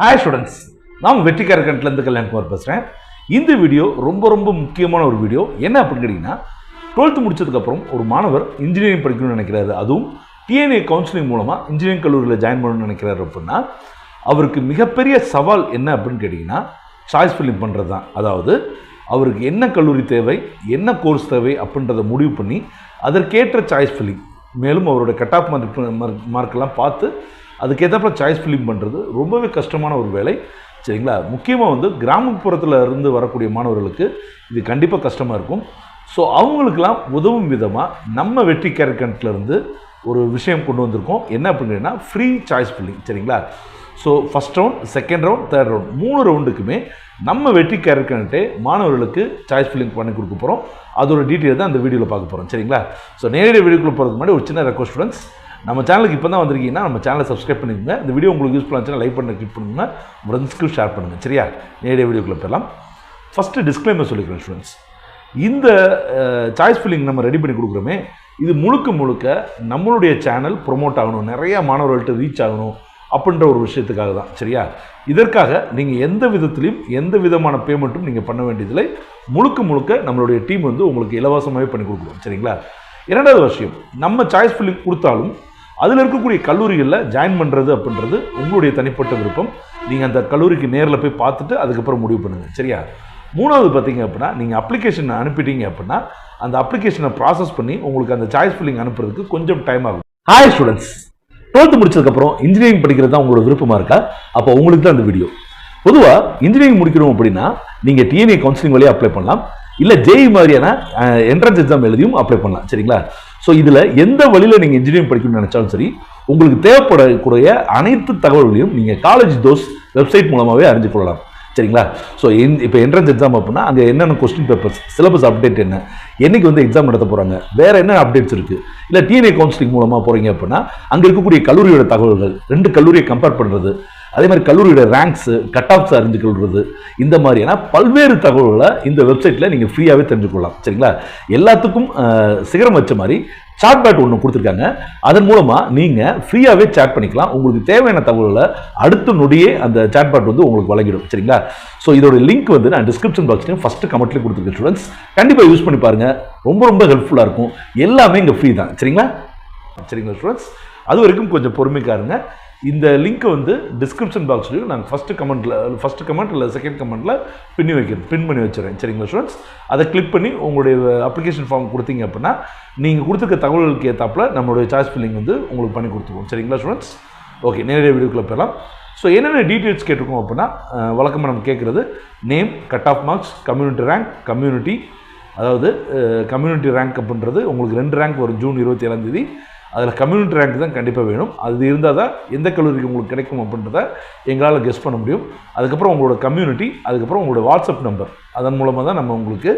Hi students, நான் வெற்றிக்கார கண்ட்லேருந்து கல்யாண்குமார் பேசுகிறேன். இந்த வீடியோ ரொம்ப முக்கியமான ஒரு வீடியோ. என்ன அப்படின்னு கேட்டிங்கன்னா, 12th முடிச்சதுக்கப்புறம் ஒரு மாணவர் இன்ஜினியரிங் படிக்கணும்னு நினைக்கிறாரு, அதுவும் டிஎன்ஏ கவுன்சிலிங் மூலமாக இன்ஜினியரிங் கல்லூரியில் ஜாயின் பண்ணணும்னு நினைக்கிறாரு அப்படின்னா அவருக்கு மிகப்பெரிய சவால் என்ன அப்படின்னு கேட்டிங்கன்னா சாய்ஸ் ஃபில்லிங் பண்ணுறது தான். அதாவது அவருக்கு என்ன கல்லூரி தேவை, என்ன கோர்ஸ் தேவை அப்படின்றத முடிவு பண்ணி அதற்கேற்ற சாய்ஸ் ஃபில்லிங், மேலும் அவரோட கட் ஆஃப் மார்க்கெல்லாம் பார்த்து அதுக்கேற்றப்ப சாய்ஸ் ஃபில்லிங் பண்ணுறது ரொம்பவே கஷ்டமான ஒரு வேலை. சரிங்களா? முக்கியமாக கிராமப்புறத்தில் இருந்து வரக்கூடிய மாணவர்களுக்கு இது கண்டிப்பாக கஷ்டமாக இருக்கும். ஸோ அவங்களுக்கெல்லாம் உதவும் விதமாக நம்ம வெற்றி கேரக்டர்லேருந்து ஒரு விஷயம் கொண்டு வந்திருக்கோம். என்ன அப்படின்னா ஃப்ரீ சாய்ஸ் ஃபில்லிங். சரிங்களா? So first round, second round, third round 3 ரவுண்டுக்குமே நம்ம வெற்றி கேரக்டர்கிட்டே மாணவர்களுக்கு சாய்ஸ் ஃபில்லிங் பண்ணி கொடுக்க போகிறோம். அதோட டீட்டெயில் தான் அந்த வீடியோவில் பார்க்க போகிறோம். சரிங்களா? ஸோ நேரடி வீடியோக்குள்ளே போகிறதுக்கு முன்னாடி ஒரு சின்ன ரெக்வஸ்ட் ஸ்டூடெண்ட்ஸ், நம்ம சேனலுக்கு இப்போ தான் வந்திருக்கீங்கன்னா நம்ம சேனலை சப்ஸ்கிரைப் பண்ணிக்கோங்க. இந்த வீடியோ உங்களுக்கு யூஸ்ஃபுல்லாக இருந்துச்சுன்னா லைக் பண்ண கிளிக் பண்ணுங்க, உங்கள் ஃப்ரெண்ட்ஸ்க்கு ஷேர் பண்ணுங்கள். சரியா? நேரடி வீடியோக்குள்ளே போகலாம். ஃபஸ்ட்டு டிஸ்க்ளைமர் சொல்லிக்கிறேன் ஸ்டூடெண்ட்ஸ், இந்த சாய்ஸ் ஃபில்லிங் நம்ம ரெடி பண்ணி கொடுக்குறோமே, இது முழுக்க நம்மளுடைய சேனல் ப்ரொமோட் ஆகணும், நிறையா மாணவர்கள்ட்ட ரீச் ஆகணும் அப்படின்ற ஒரு விஷயத்துக்காக தான். சரியா? இதற்காக நீங்கள் எந்த விதத்துலையும் எந்த விதமான பேமெண்ட்டும் நீங்கள் பண்ண வேண்டியதில்லை. முழுக்க நம்மளுடைய டீம் உங்களுக்கு இலவசமாகவே பண்ணி கொடுக்குறோம். சரிங்களா? இரண்டாவது விஷயம், நம்ம சாய்ஸ் ஃபில்லிங் கொடுத்தாலும் அதில் இருக்கக்கூடிய கல்லூரிகளில் ஜாயின் பண்ணுறது அப்படின்றது உங்களுடைய தனிப்பட்ட விருப்பம். நீங்கள் அந்த கல்லூரிக்கு நேரில் போய் பார்த்துட்டு அதுக்கப்புறம் முடிவு பண்ணுங்கள். சரியா? மூணாவது பார்த்தீங்க அப்படின்னா, நீங்கள் அப்ளிகேஷன் அனுப்பிட்டீங்க அப்படின்னா அந்த அப்ளிகேஷனை ப்ராசஸ் பண்ணி உங்களுக்கு அந்த சாய்ஸ் ஃபில்லிங் அனுப்புறதுக்கு கொஞ்சம் டைம் ஆகும். ஹாய் ஸ்டூடெண்ட்ஸ், 12th முடிச்சதுக்கப்புறம் இன்ஜினியரிங் படிக்கிறது தான் உங்களோட விருப்பமாக இருக்கா? அப்போ உங்களுக்கு தான் அந்த வீடியோ. பொதுவாக இன்ஜினியரிங் முடிக்கணும் அப்படின்னா நீங்கள் டிஎன்ஏ கவுன்சிலிங் வழியாக அப்ளை பண்ணலாம், இல்லை ஜேஇ மாதிரியான என்ட்ரன்ஸ் எக்ஸாம் எழுதியும் அப்ளை பண்ணலாம். சரிங்களா? ஸோ இதில் எந்த வழியில் நீங்கள் இன்ஜினியரிங் படிக்கணும்னு நினச்சாலும் சரி, உங்களுக்கு தேவைப்படக்கூடிய அனைத்து தகவல்களையும் நீங்கள் காலேஜ் தோஸ் வெப்சைட் மூலமாகவே அறிஞ்சு கொள்ளலாம். சரிங்களா? ஸோ இப்போ என்ட்ரன்ஸ் எக்ஸாம் அப்படின்னா அங்கே என்னென்ன கொஸ்டின் பேப்பர்ஸ், சிலபஸ் அப்டேட் என்ன, என்னைக்கு எக்ஸாம் நடத்த போகிறாங்க, வேறு என்ன அப்டேட்ஸ் இருக்குது, இல்லை டிஎன்ஏ கவுன்சிலிங் மூலமாக போகிறீங்க அப்படின்னா அங்கே இருக்கக்கூடிய கல்லூரியோட தகவல்கள், 2 கல்லூரியை கம்பேர் பண்ணுறது, அதே மாதிரி கல்லூரியோட ரேங்க்ஸு, கட் ஆஃப்ஸ் அறிஞ்சு கொள்வது, இந்த மாதிரியான பல்வேறு தகவல்களை இந்த வெப்சைட்டில் நீங்கள் ஃப்ரீயாகவே தெரிஞ்சுக்கொள்ளலாம். சரிங்களா? எல்லாத்துக்கும் சிகரம் வச்ச மாதிரி சாட்பேட் ஒன்று கொடுத்துருக்காங்க. அதன் மூலமாக நீங்கள் ஃப்ரீயாகவே சேட் பண்ணிக்கலாம். உங்களுக்கு தேவையான தகவல்களை அடுத்த நொடியே அந்த சாட்பேட் உங்களுக்கு வழங்கிடும். சரிங்களா? ஸோ இதோட லிங்க் நான் டிஸ்கிரிப்ஷன் பாக்ஸ்லையும் ஃபஸ்ட்டு கமெண்ட்லேயும் கொடுத்துருக்கேன். ஸ்டூடெண்ட்ஸ் கண்டிப்பாக யூஸ் பண்ணி பாருங்கள், ரொம்ப ஹெல்ப்ஃபுல்லாக இருக்கும். எல்லாமே இங்கே ஃப்ரீ தான். சரிங்களா ஸ்டூடெண்ட்ஸ், அது வரைக்கும் கொஞ்சம் பொறுமைக்காருங்க. இந்த லிங்க்கை டிஸ்கிரிப்ஷன் பாக்ஸ்லையும் நாங்கள் ஃபஸ்ட்டு கமெண்ட் இல்லை செகண்ட் கமெண்ட்டில் பின் பண்ணி வச்சுறேன். சரிங்களா ஸ்டூடெண்ட்ஸ்? அதை கிளிக் பண்ணி உங்களுடைய அப்ளிகேஷன் ஃபார்ம் கொடுத்தீங்க அப்படின்னா நீங்கள் கொடுத்துருக்க தகவல்களுக்கு ஏற்றாப்புல நம்மளுடைய சாய்ஸ் ஃபில்லிங் உங்களுக்கு பண்ணி கொடுத்துருவோம். சரிங்களா ஸ்டூடெண்ட்ஸ்? ஓகே, நேரடியாக வீடியோக்குள்ளே போயிடலாம். ஸோ என்னென்ன டீட்டெயில்ஸ் கேட்டிருக்கோம் அப்படின்னா, வழக்கமாக நம்ம கேட்குறது name, cut off marks, community rank, community, அதாவது கம்யூனிட்டி ரேங்க் அப்படின்றது உங்களுக்கு 2 ரேங்க் வரும் ஜூன் 27 அதில் கம்யூனிட்டி ரேங்க் தான் கண்டிப்பாக வேணும். அது இருந்தால் தான் எந்த கல்லூரிக்கு உங்களுக்கு கிடைக்கும் அப்படின்றத எங்களால் கெஸ் பண்ண முடியும். அதுக்கப்புறம் உங்களோட கம்யூனிட்டி, அதுக்கப்புறம் உங்களோட வாட்ஸ்அப் நம்பர், அதன் மூலமாக தான் நம்ம உங்களுக்கு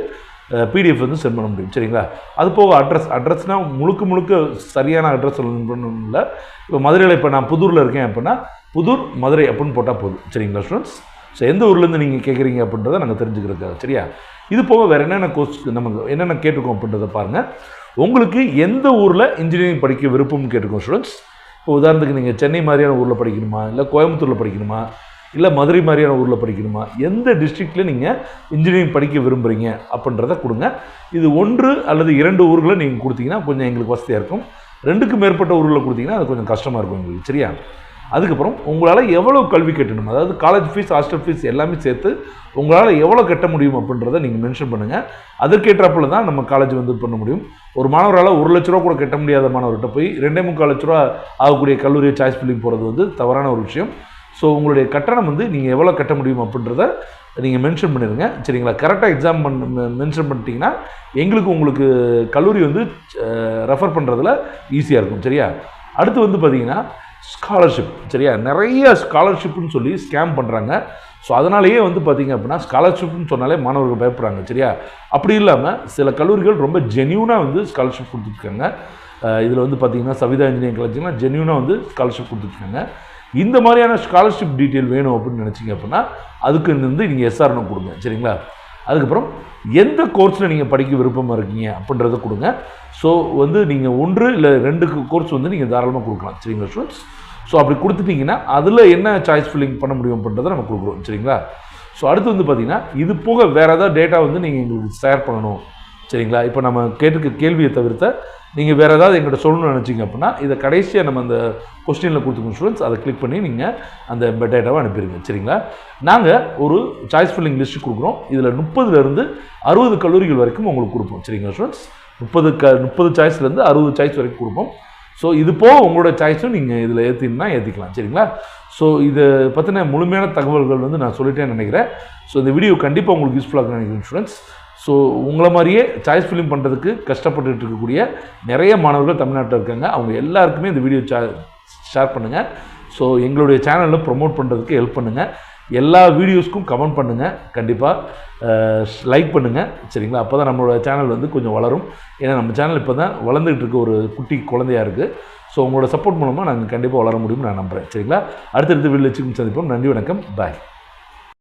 பிடிஎஃப் சென்ட் பண்ண முடியும். சரிங்களா? அது போக அட்ரஸ்னால் முழுக்க சரியான அட்ரஸ் சொல்லணும் இல்லை. இப்போ மதுரையில் இப்போ நான் புதூரில் இருக்கேன் அப்படின்னா புதூர் மதுரை அப்படின்னு போட்டால் போதும். சரிங்களா ஸ்டூடெண்ட்ஸ்? ஸோ எந்த ஊர்லேருந்து நீங்கள் கேட்குறீங்க அப்படின்றத நாங்கள் தெரிஞ்சுக்கிறதுக்காக. சரியா? இது போக வேறு என்னென்ன கோர்ஸ் நமக்கு என்னென்ன கேட்டிருக்கோம் அப்படின்றத பாருங்கள். உங்களுக்கு எந்த ஊரில் இன்ஜினியரிங் படிக்க விருப்பம்னு கேட்டிருக்கோம் ஸ்டூடெண்ட்ஸ். இப்போ உதாரணத்துக்கு நீங்கள் சென்னை மாதிரியான ஊரில் படிக்கணுமா, இல்லை கோயம்புத்தூரில் படிக்கணுமா, இல்லை மதுரை மாதிரியான ஊரில் படிக்கணுமா, எந்த டிஸ்ட்ரிக்டில் நீங்கள் இன்ஜினியரிங் படிக்க விரும்புகிறீங்க அப்படின்றத கொடுங்க. இது 1 அல்லது 2 ஊர்களை நீங்கள் கொடுத்தீங்கன்னா கொஞ்சம் எங்களுக்கு வசதியாக இருக்கும். 2க்கு மேற்பட்ட ஊர்களில் கொடுத்தீங்கன்னா அது கொஞ்சம் கஷ்டமாக இருக்கும் எங்களுக்கு. சரியா? அதுக்கப்புறம் உங்களால் எவ்வளோ கல்வி கட்டணும், அதாவது காலேஜ் ஃபீஸ், ஹாஸ்டல் ஃபீஸ் எல்லாமே சேர்த்து உங்களால் எவ்வளோ கட்ட முடியும் அப்படின்றத நீங்கள் மென்ஷன் பண்ணுங்கள். அதற்கேற்றாப்புல தான் நம்ம காலேஜ் பண்ண முடியும். ஒரு மாணவரால் 1 லட்ச ரூபா கூட கட்ட முடியாத மாணவர்கிட்ட போய் 2.25 லட்ச ரூபா ஆகக்கூடிய கல்லூரியை சாய்ஸ் ஃபில்லிங் போகிறது தவறான ஒரு விஷயம். ஸோ உங்களுடைய கட்டணம் நீங்கள் எவ்வளோ கட்ட முடியும் அப்படின்றத நீங்கள் மென்ஷன் பண்ணிடுங்க. சரிங்களா? கரெக்டாக எக்ஸாம் மென்ஷன் பண்ணிட்டீங்கன்னா எங்களுக்கு உங்களுக்கு கல்லூரி ரெஃபர் பண்ணுறதுல ஈஸியாக இருக்கும். சரியா? அடுத்து பார்த்தீங்கன்னா ஸ்காலர்ஷிப். சரியா? நிறைய ஸ்காலர்ஷிப்னு சொல்லி ஸ்கேம் பண்ணுறாங்க. ஸோ அதனாலேயே பார்த்தீங்க அப்படின்னா ஸ்காலர்ஷிப்னு சொன்னாலே மாணவர்கள் பயப்படுறாங்க. சரியா? அப்படி இல்லாமல் சில கல்லூரிகள் ரொம்ப ஜென்யூனாக ஸ்காலர்ஷிப் கொடுத்துருக்காங்க. இதில் பார்த்தீங்கன்னா சவிதா இன்ஜினியரிங் காலேஜ்னா ஜென்யூனாக ஸ்காலர்ஷிப் கொடுத்துருக்காங்க. இந்த மாதிரியான ஸ்காலர்ஷிப் டீட்டெயில் வேணும் அப்படின்னு நினச்சிங்க அப்படின்னா அதுக்கு நீங்கள் எஸ்ஆர்னோ கொடுங்க. சரிங்களா? அதுக்கப்புறம் எந்த கோர்ஸில் நீங்கள் படிக்க விருப்பமாக இருக்கீங்க அப்படின்றத கொடுங்க. ஸோ நீங்கள் 1 இல்லை 2 கோர்ஸ் நீங்கள் தாராளமாக கொடுக்கலாம். சரிங்களா ஸ்டூடெண்ட்ஸ்? ஸோ அப்படி கொடுத்துட்டிங்கன்னா அதில் என்ன சாய்ஸ் ஃபில்லிங் பண்ண முடியும் பண்ணுறதை நம்ம கொடுக்குறோம். சரிங்களா? ஸோ அடுத்து வந்து பார்த்திங்கன்னா இது போக வேறு ஏதாவது டேட்டா வந்து நீங்கள் எங்களுக்கு ஷேர் பண்ணணும். சரிங்களா? இப்போ நம்ம கேட்டிருக்க கேள்வியை தவிர்த்த நீங்கள் வேறு ஏதாவது எங்கிட்ட சொல்லணும்னு நினச்சிங்க அப்படின்னா இதை கடைசியாக நம்ம அந்த கொஸ்டினில் கொடுத்துருக்கோம் ஸ்டூடெண்ட்ஸ், அதை கிளிக் பண்ணி நீங்கள் அந்த டேட்டாவை அனுப்பிடுங்க. சரிங்களா? நாங்கள் ஒரு சாய்ஸ் ஃபில்லிங் லிஸ்ட்டு கொடுக்குறோம். இதில் 30லேருந்து 60 கல்லூரிகள் வரைக்கும் உங்களுக்கு கொடுப்போம். சரிங்களா ஸ்டூடெண்ட்ஸ்? 30 சாய்ஸ்லேருந்து 60 சாய்ஸ் வரைக்கும் கொடுப்போம். ஸோ இது போக உங்களோட சாய்ஸும் நீங்கள் இதில் ஏற்றினா ஏற்றிக்கலாம். சரிங்களா? ஸோ இதை பற்றின முழுமையான தகவல்கள் வந்து நான் சொல்லிட்டேன்னு நினைக்கிறேன். ஸோ இந்த வீடியோ கண்டிப்பாக உங்களுக்கு யூஸ்ஃபுல்லாக நினைக்கிறேன் ஸ்டூடெண்ட்ஸ். ஸோ உங்களை மாதிரியே சாய்ஸ் ஃபில்லிங் பண்ணுறதுக்கு கஷ்டப்பட்டுட்டு இருக்கக்கூடிய நிறைய மாணவர்கள் தமிழ்நாட்டில் இருக்காங்க. அவங்க எல்லாருக்குமே இந்த வீடியோ ஷேர் பண்ணுங்கள். ஸோ எங்களுடைய சேனலில் ப்ரொமோட் பண்ணுறதுக்கு ஹெல்ப் பண்ணுங்கள். எல்லா வீடியோஸ்க்கும் கமெண்ட் பண்ணுங்கள். கண்டிப்பாக லைக் பண்ணுங்கள். சரிங்களா? அப்போ தான் நம்மளோட சேனல் வந்து கொஞ்சம் வளரும். ஏன்னா நம்ம சேனல் இப்போ தான் வளர்ந்துகிட்டு இருக்க ஒரு குட்டி குழந்தையாக இருக்குது. ஸோ உங்களோட சப்போர்ட் மூலமாக நாங்கள் கண்டிப்பாக வளர முடியும்னு நான் நம்புகிறேன். சரிங்களா? அடுத்தடுத்து வீடியோ வச்சுக்கும் சந்திப்போம். நன்றி, வணக்கம், பாய்.